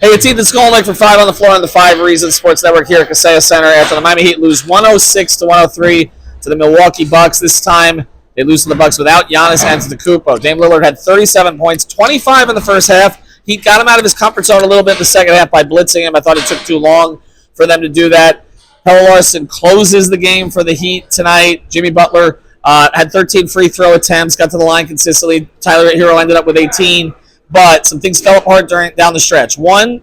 Hey, it's Ethan Skolnick for 5 on the Floor on the 5 Reasons Sports Network here at Kaseya Center after the Miami Heat lose 106-103 to the Milwaukee Bucks. This time, they lose to the Bucks without Giannis Antetokounmpo. Damian Lillard had 37 points, 25 in the first half. Heat got him out of his comfort zone a little bit in the second half by blitzing him. I thought it took too long for them to do that. Hell Larson closes the game for the Heat tonight. Jimmy Butler had 13 free throw attempts, got to the line consistently. Tyler Hero ended up with 18. But some things fell apart down the stretch. One,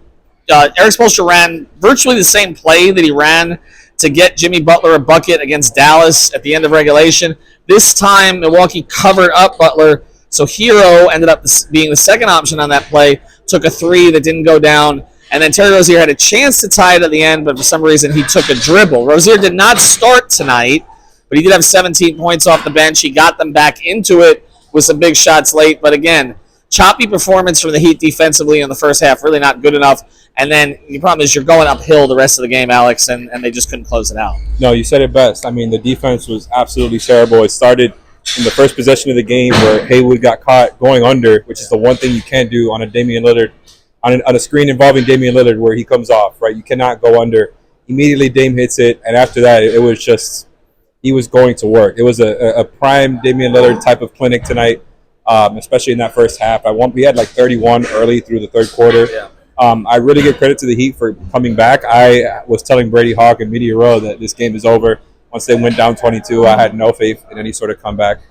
Eric Spoelstra ran virtually the same play that he ran to get Jimmy Butler a bucket against Dallas at the end of regulation. This time, Milwaukee covered up Butler, so Hero ended up being the second option on that play, took a three that didn't go down, and then Terry Rozier had a chance to tie it at the end, but for some reason he took a dribble. Rozier did not start tonight, but he did have 17 points off the bench. He got them back into it with some big shots late, but again, choppy performance from the Heat defensively in the first half, really not good enough. And then the problem is you're going uphill the rest of the game, Alex, and they just couldn't close it out. No, you said it best. I mean, the defense was absolutely terrible. It started in the first possession of the game where Haywood got caught going under, which is the one thing you can't do on a Damian Lillard, on a screen involving Damian Lillard where he comes off, right? You cannot go under. Immediately Dame hits it, and after that, it was just, he was going to work. It was a prime Damian Lillard type of clinic tonight. Especially in that first half. We had like 31 early through the third quarter. Yeah. I really give credit to the Heat for coming back. I was telling Brady Hawk and Media Row that this game is over. Once they went down 22, I had no faith in any sort of comeback.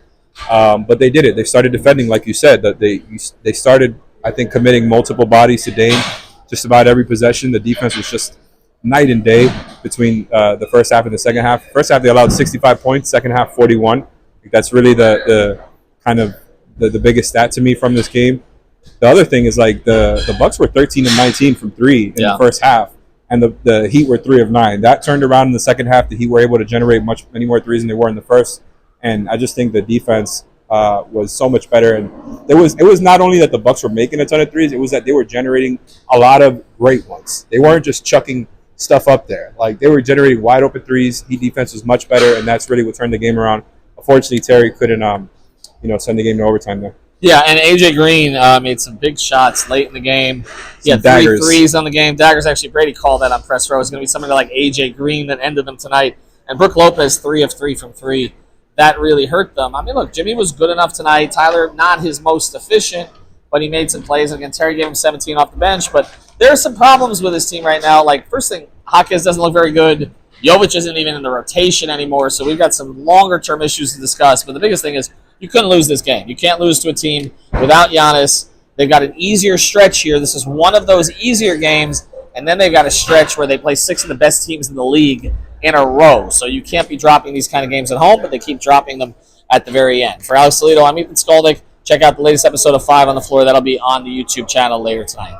But they did it. They started defending, like you said. That they started, I think, committing multiple bodies to Dame just about every possession. The defense was just night and day between the first half and the second half. First half, they allowed 65 points. Second half, 41. I think that's really the kind of the biggest stat to me from this game. The other thing is like the Bucks were 13 of 19 from three in the first half, and the Heat were 3 of 9. That turned around in the second half. The Heat were able to generate many more threes than they were in the first, and I just think the defense was so much better. And it was not only that the Bucks were making a ton of threes, it was that they were generating a lot of great ones. They weren't just chucking stuff up there. Like, they were generating wide open threes. Heat defense was much better, and that's really what turned the game around. Unfortunately, Terry couldn't send the game to overtime there. Yeah, and A.J. Green made some big shots late in the game. He had 3 threes on the game. Daggers, actually, Brady called that on press row. It's going to be something like A.J. Green that ended them tonight. And Brook Lopez, 3 of 3 from 3. That really hurt them. I mean, look, Jimmy was good enough tonight. Tyler, not his most efficient, but he made some plays. Again, Terry gave him 17 off the bench. But there are some problems with his team right now. Like, first thing, Hawkins doesn't look very good. Jovic isn't even in the rotation anymore. So we've got some longer-term issues to discuss. But the biggest thing is, you couldn't lose this game. You can't lose to a team without Giannis. They've got an easier stretch here. This is one of those easier games, and then they've got a stretch where they play 6 of the best teams in the league in a row. So you can't be dropping these kind of games at home, but they keep dropping them at the very end. For Alex Toledo, I'm Ethan Skolnick. Check out the latest episode of 5 on the Floor. That'll be on the YouTube channel later tonight.